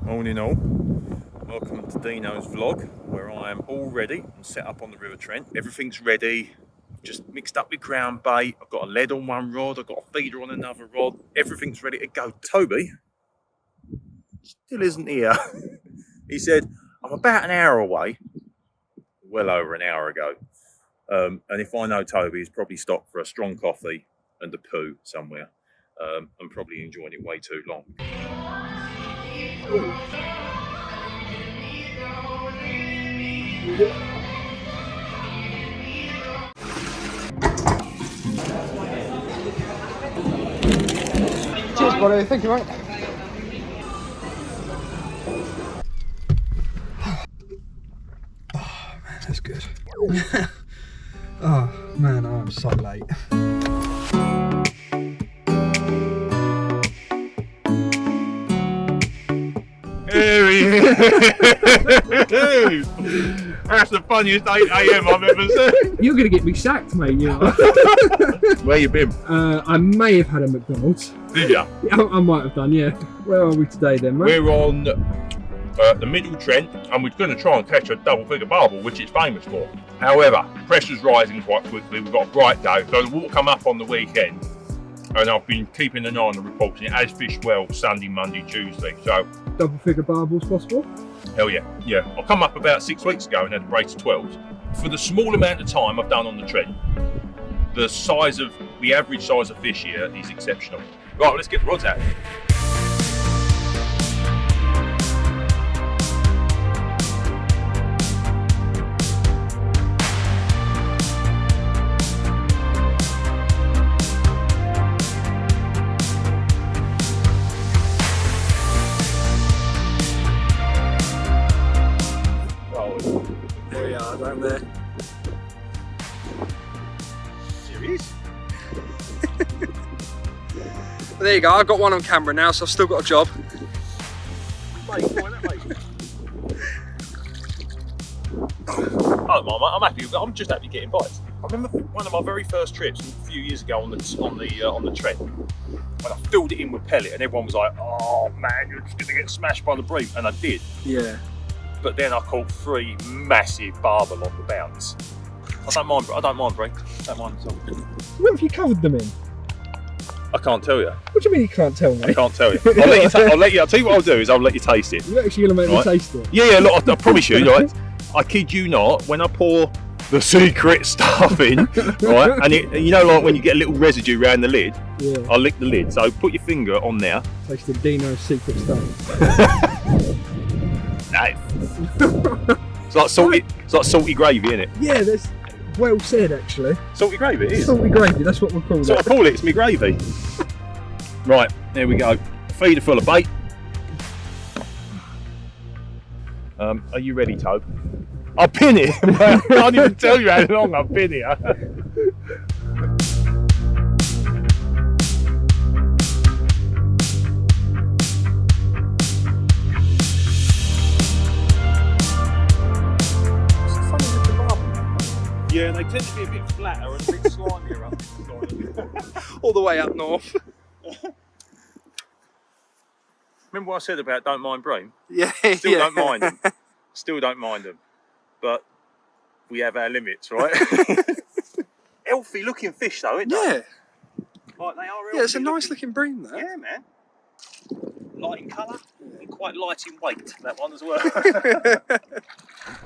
Morning all, welcome to Deano's vlog where I am all ready and set up on the River Trent. Everything's ready, I've just mixed up with ground bait, I've got a lead on one rod, I've got a feeder on another rod, everything's ready to go. Toby still isn't here. He said, I'm about an hour away, well over an hour ago, and if I know Toby, he's probably stopped for a strong coffee and a poo somewhere, and probably enjoying it way too long. Cheers, buddy. Thank you, mate. Oh, man, that's good. Oh, man, I'm so late. There he is! That's the funniest 8 AM I've ever seen. You're going to get me sacked, mate, you know. Where you been? I may have had a McDonald's. Did ya? I might have done, yeah. Where are we today then, mate? We're on the Middle Trent and we're going to try and catch a double figure barbel, which it's famous for. However, pressure's rising quite quickly. We've got a bright day, so we'll come up on the weekend. And I've been keeping an eye on the reports and it has fished well Sunday, Monday, Tuesday. So Double figure barbels possible? hell yeah, yeah. I come up about 6 weeks ago and had a brace of 12s. For the small amount of time I've done on the Trent, the average size of fish here is exceptional. Right, let's get the rods out. There we are, down there. Serious? But there you go, I've got one on camera now, so I've still got a job. Mate, why not, mate? I'm happy. I'm just happy getting bites. I remember one of my very first trips a few years ago on the Trent, when I filled it in with pellet, and everyone was like, "Oh man, you're just going to get smashed by the bream," and I did. Yeah. But then I caught 3 massive barbel on the bounce. I don't mind bream. Don't mind at all. What have you covered them in? I can't tell you. What do you mean you can't tell me? I can't tell you. I'll tell you what I'll do is I'll let you taste it. You're actually going to make Right. me taste it? Yeah, look, I promise you, right? I kid you not, when I pour the secret stuff in, right, and you know, like when you get a little residue around the lid, Yeah. I'll lick the lid. So put your finger on there. Taste the Deano's secret stuff. Nice. It's like salty gravy, isn't it? Yeah, that's well said, actually. Salty gravy, it is. Salty gravy, that's what we'll call That's what I it. call it, it's me gravy. Right, there we go. Feeder full of bait. Are you ready, Tobe? I've been here. I can't even tell you how long I've been here. Yeah, and they tend to be a bit flatter and a bit slimier up this side. All the way up north. Remember what I said about don't mind bream? Yeah, Still yeah. don't mind them. Still don't mind them. But we have our limits, right? Healthy looking fish though, isn't they? Yeah. Like, they are healthy Yeah, it's a nice looking bream, that. Yeah, man. Light in colour and quite light in weight, that one as well.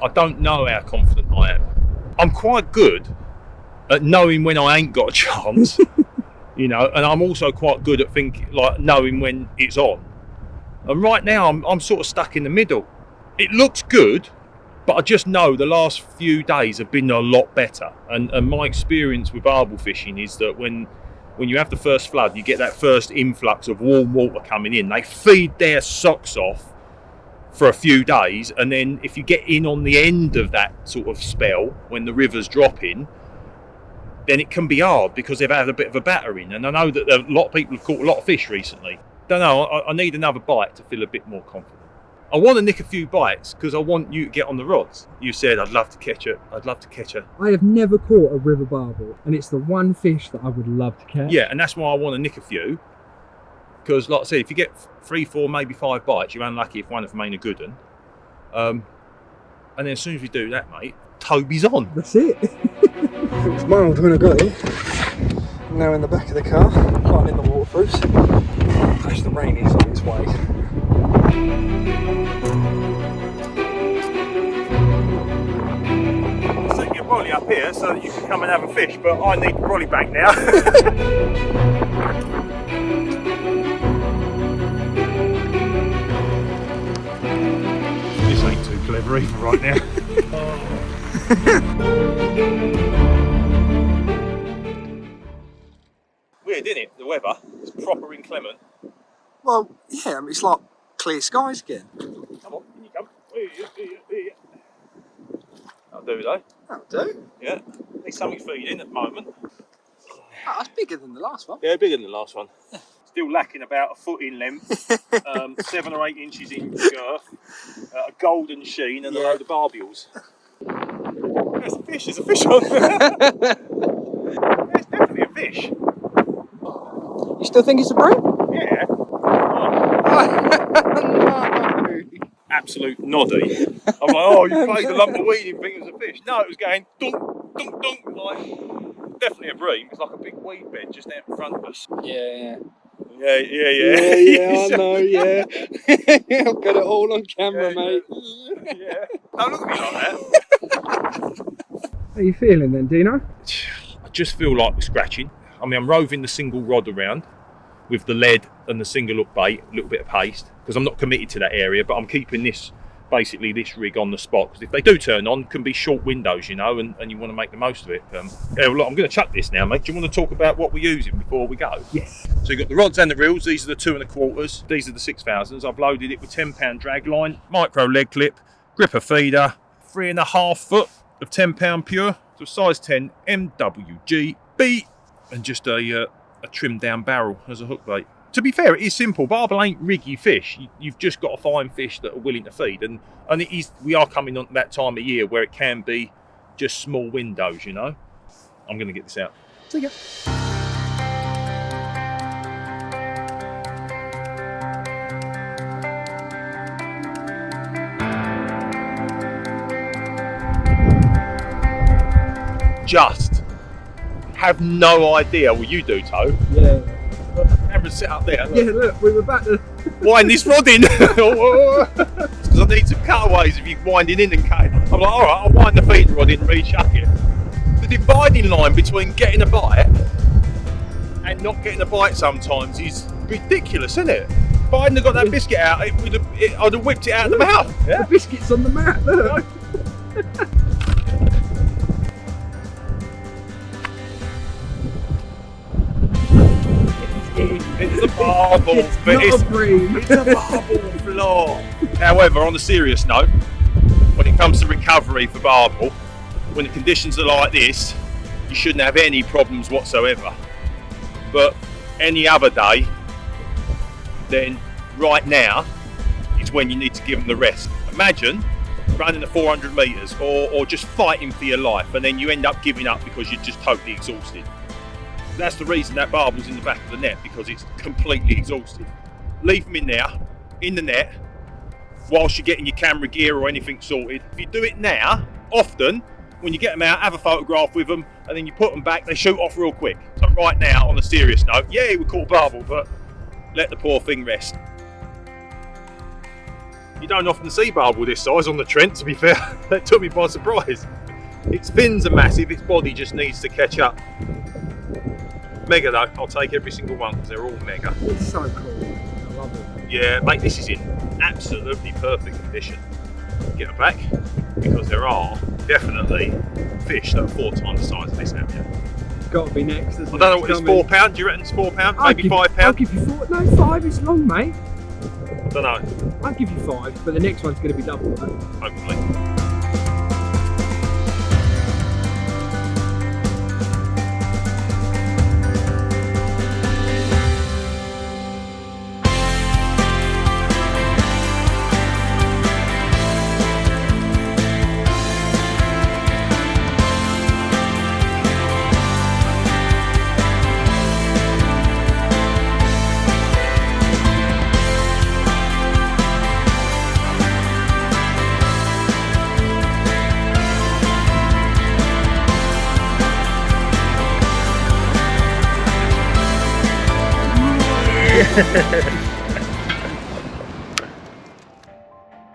I don't know how confident I am. I'm quite good at knowing when I ain't got a chance, you know, and I'm also quite good at knowing when it's on. And right now I'm sort of stuck in the middle. It looks good, but I just know the last few days have been a lot better. And my experience with barbel fishing is that when you have the first flood, you get that first influx of warm water coming in. They feed their socks off for a few days, and then if you get in on the end of that sort of spell when the river's dropping, then it can be hard because they've had a bit of a battering. And I know that a lot of people have caught a lot of fish recently. Don't know, I need another bite to feel a bit more confident. I want to nick a few bites because I want you to get on the rods. You said I'd love to catch it. I have never caught a river barbel, and it's the one fish that I would love to catch. Yeah, and that's why I want to nick a few. Because, like I said, if you get 3, 4, maybe 5 bites, you're unlucky if one of them ain't a good one. And then as soon as we do that, mate, Toby's on. That's it. It was mild when I got here. I'm now in the back of the car, climbing the waterproofs. As the rain is on its way. Set your brolly up here so that you can come and have a fish, but I need the brolly back now. This ain't too clever either right now. Weird, isn't it? The weather is proper inclement. Well, yeah, I mean, it's like clear skies again. Come on, can you come? Here. That'll do though. That'll do. Yeah. Need something feeding at the moment. Oh, that's bigger than the last one. Yeah, bigger than the last one. Still lacking about a foot in length, 7 or 8 inches in girth, a golden sheen, and a load of barbels. There's a fish. There's a fish on there. There's definitely a fish. You still think it's a bream? Yeah. No. Absolute noddy. I'm like, oh, you played the lump of weed and think it was a fish. No, it was going dunk, dunk, dunk, like definitely a bream. It's like a big weed bed just out in front of us. Yeah. Yeah, I know, yeah. I've got it all on camera, mate. Yeah. Don't look at me like that. How are you feeling then, Deano? I just feel like we're scratching. I mean, I'm roving the single rod around with the lead and the single hook bait, a little bit of paste, because I'm not committed to that area, but I'm keeping this, basically this rig on the spot, because if they do turn on, can be short windows, you know, and you want to make the most of it. Yeah, well, look, I'm going to chuck this now, mate. Do you want to talk about what we're using before we go? Yes. So you've got the rods and the reels. These are the 2 1/4. These are the 6,000s. I've loaded it with 10-pound drag line, micro leg clip, gripper feeder, 3.5 foot of 10-pound pure, so size 10 MWGB, and just a trimmed down barrel as a hook bait. To be fair, it is simple. Barbel ain't riggy fish. You've just got to find fish that are willing to feed, and it is. We are coming on that time of year where it can be just small windows, you know. I'm going to get this out. See ya. Just have no idea what you do, Toe. Yeah. Camera sit up there. Yeah, look, we were about to wind this rod in. Because I need some cutaways if you're winding in and cutting. I'm like, all right, I'll wind the feeder rod in and re-chuck it. The dividing line between getting a bite and not getting a bite sometimes is ridiculous, isn't it? If I hadn't got that biscuit out, I'd have whipped it out of the mouth. Yeah? The biscuit's on the mat, look. It's a barbel, but it's a barbel floor. However, on a serious note, when it comes to recovery for barbel, when the conditions are like this, you shouldn't have any problems whatsoever. But any other day, then right now is when you need to give them the rest. Imagine running the 400 metres or just fighting for your life, and then you end up giving up because you're just totally exhausted. That's the reason that barbel's in the back of the net, because it's completely exhausted. Leave them in there, in the net, whilst you're getting your camera gear or anything sorted. If you do it now, often, when you get them out, have a photograph with them, and then you put them back, they shoot off real quick. So right now, on a serious note, yeah, we caught barbel, but let the poor thing rest. You don't often see barbel this size on the Trent, to be fair. That took me by surprise. Its fins are massive, its body just needs to catch up. Mega though, I'll take every single one because they're all mega. It's so cool. I love it. Yeah, mate, this is in absolutely perfect condition. Get it back, because there are definitely fish that are 4 times the size of this out there. It's got to be next, isn't it? I don't know what it's £4. Do you reckon it's £4? Maybe £5? I'll give you 4. No, 5 is long, mate. I don't know. I'll give you 5, but the next one's going to be double, though. Hopefully.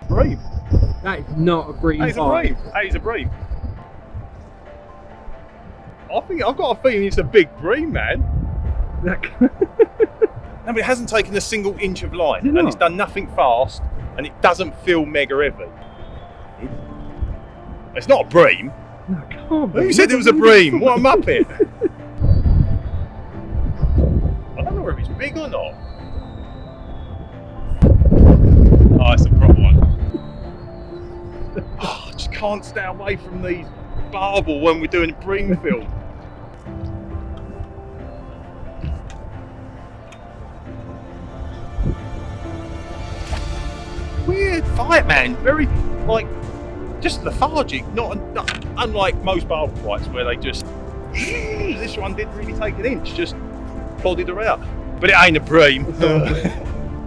Bream. That is not a bream. That is a bream. That is a bream. I've got a feeling it's a big bream, man. No, but it hasn't taken a single inch of line, and it's done nothing fast, and it doesn't feel mega heavy. It's not a bream. No, it can't be. Who said it was a bream? What a muppet! I don't know whether it's big or not. Oh, it's a proper one. Oh, I just can't stay away from these barbel when we're doing a bream film. Weird fight, man. Very, like, just lethargic. Not unlike most barbel fights where they just. This one didn't really take an inch, just plodded around. But it ain't a bream.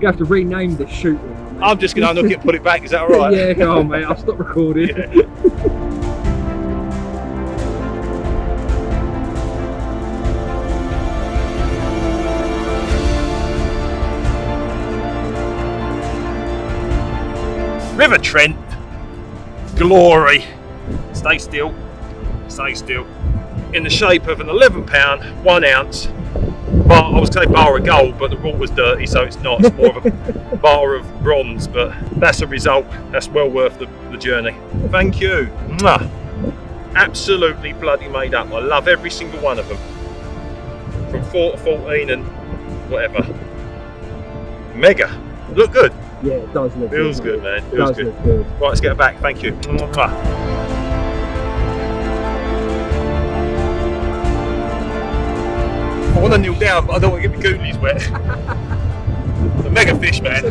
You have to rename this shoot. I'm just going to unhook it and put it back. Is that all right? Yeah, go on, mate. I'll stop recording. Yeah. River Trent, glory. Stay still, stay still. In the shape of an 11 pound, 1 ounce. Bar, I was going to say bar of gold, but the water's dirty, so it's not. It's more of a bar of bronze, but that's a result. That's well worth the journey. Thank you. Mwah. Absolutely bloody made up. I love every single one of them. From 4 to 14 and whatever. Mega. Look good. Yeah, it does look Feels good, man. Feels good. Look good. Right, let's get it back. Thank you. Mwah. I want to kneel down, but I don't want to get my goolies wet. It's a mega fish, man.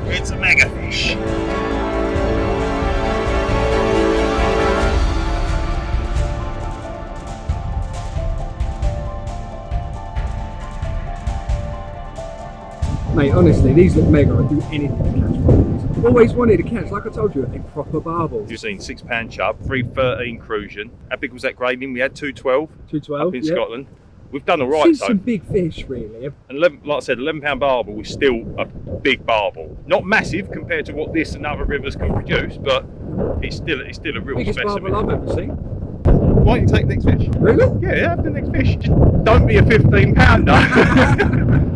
It's a mega fish. Mate, honestly, these look mega. I'd do anything to catch barbels. Always wanted to catch, like I told you, a proper barbel. You've seen 6 pound chub, 313 crucian. How big was that grading? We had 212. 212 up in Scotland. We've done all right, seen though. some big fish, really. And 11, like I said, 11 pound barbel is still a big barbel. Not massive compared to what this and other rivers can produce, but it's still a real Biggest specimen. barbel I've ever seen. Why don't you take the next fish? Really? Yeah, have the next fish. Just don't be a 15 pounder.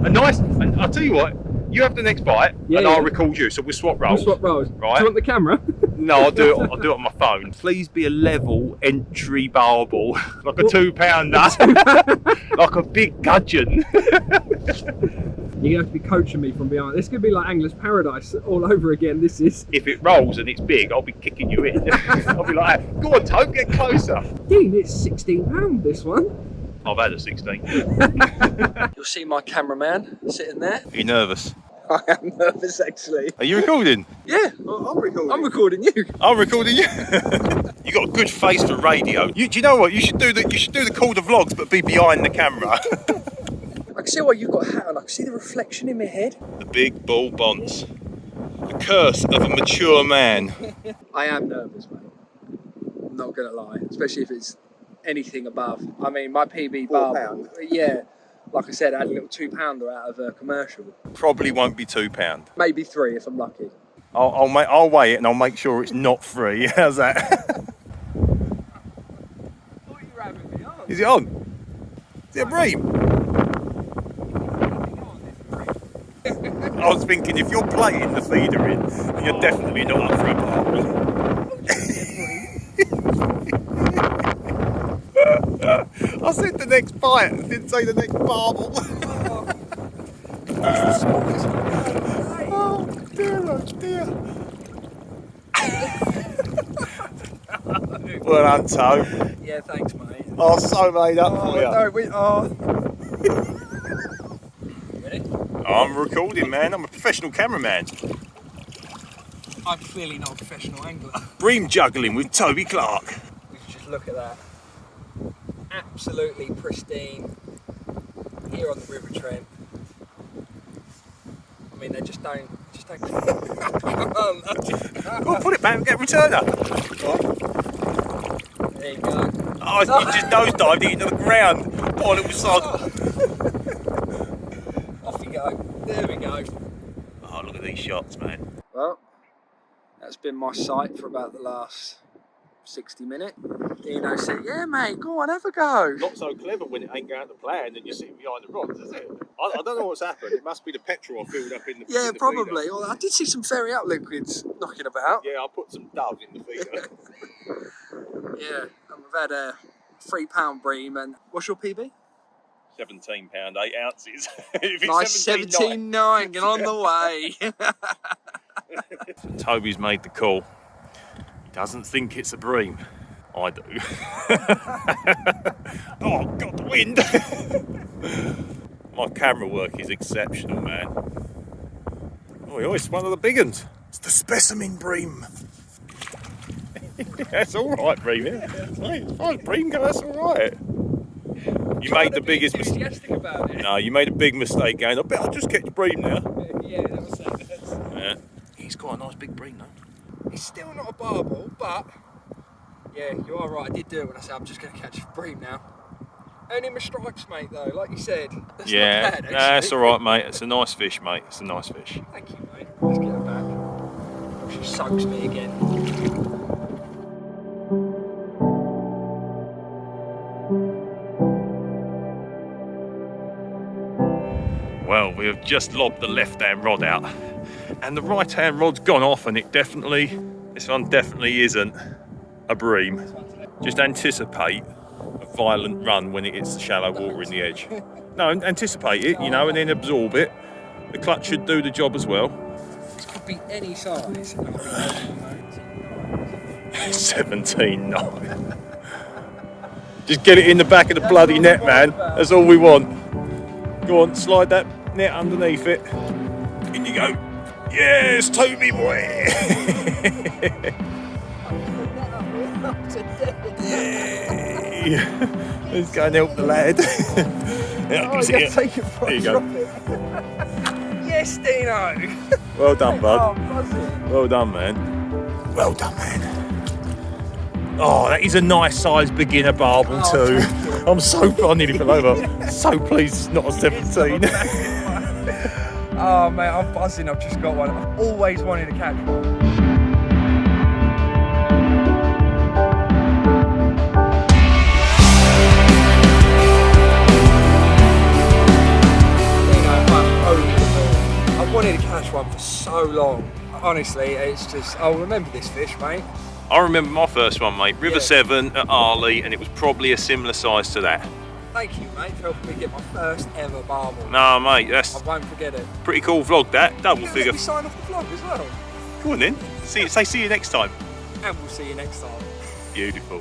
And I'll tell you what, you have the next bite, and I'll record you. So we'll swap roles. We'll swap roles. Right? Do you want the camera? No, I'll do it on my phone. Please be a level entry barbel, like a 2 pounder, like a big gudgeon. You're gonna have to be coaching me from behind. This could be like Angler's Paradise all over again. This is. If it rolls and it's big, I'll be kicking you in. I'll be like, go on, Tobe, get closer. Dean, it's £16 this one. I've had a 16. You'll see my cameraman sitting there. Are you nervous? I am nervous, actually. Are you recording? Yeah, I'm recording. I'm recording you. I'm recording you. You got a good face for radio. Do you know what? You should do the call to vlogs, but be behind the camera. I can see why you've got a hat on. I can see the reflection in my head. The big bull bonds. The curse of a mature man. I am nervous, mate. I'm not gonna lie, especially if it's anything above. I mean, my PB barbel. Yeah. Like I said, I had a little 2 pounder out of a commercial. Probably won't be 2 pound. Maybe 3 if I'm lucky. I'll weigh it and I'll make sure it's not 3. How's that? What are you ramming me on? Is it on? Is it a bream? I was thinking if you're plating the feeder in, then you're definitely not up for a barbel. I said the next bite, I didn't say the next barbel. Oh dear, oh dear. Well done, Toe. Yeah, thanks, mate. Oh, so made up for you. No, we are. Ready? I'm recording, man. I'm a professional cameraman. I'm clearly not a professional angler. Bream juggling with Toby Clarke. Just look at that. Absolutely pristine here on the River Trent. I mean, they just don't come on. Go on, put it back and get a returner. There you go. Oh, you just nosedived it into the ground. Poor little sod. Off you go. There we go. Oh, look at these shots, man. Well, that's been my sight for about the last 60 minutes. Deano said, yeah, mate, go on, have a go. Not so clever when it ain't going to plan and you're sitting behind the rods, is it? I don't know what's happened. It must be the petrol I filled up in the Yeah, in the probably. feeder. Well, I did see some Ferry Up liquids knocking about. Yeah, I put some Dove in the feeder. Yeah, and we've had a £3 bream. And what's your PB? £17, 8 ounces. If it's Nice 17.9, get on the way. Toby's made the call. He doesn't think it's a bream. I do. Oh, God, the wind! My camera work is exceptional, man. Oh, it's one of the big ones. It's the specimen bream. That's all right, bream. Yeah. As far as bream goes, that's all right. You made the biggest mistake. No, you made a big mistake going, I bet I'll just catch bream now. Yeah, that was it. Yeah. He's got a nice big bream, though. It's still not a barbel, but yeah, you are right. I did do it when I said I'm just going to catch a bream now. Only my stripes, mate, though, like you said. That's not bad, actually. That's all right, mate. It's a nice fish, mate. It's a nice fish. Thank you, mate. Let's get her back. She soaks me again. Well, we have just lobbed the left-hand rod out and the right-hand rod's gone off, and this one definitely isn't a bream. Just anticipate a violent run when it hits the shallow water in the edge. No, anticipate it, you know, and then absorb it. The clutch should do the job as well. This could be any size. 17.9. Just get it in the back of the bloody net, man. That's all we want. Go on, slide that net underneath it. In you go. Yes, Toby boy. Yay. Let's go and help the lad. Yeah, I can see it. Take it There you go. Yes, Deano. Well done, bud. Oh, Well done, man. Well done, man. Oh, that is a nice size beginner barbel too. I'm so I nearly fell over. So pleased it's not a 17. Oh, mate, I'm buzzing. I've just got one. I've always wanted to catch one. I've wanted to catch one for so long. Honestly, it's just, I'll remember this fish, mate. I remember my first one, mate. River 7 at Arley, and it was probably a similar size to that. Thank you, mate, for helping me get my first ever barbel. No, mate, that's I won't forget it. pretty cool vlog, that. Double figure. Let me sign off the vlog as well. Go on then. See you next time. And we'll see you next time. Beautiful.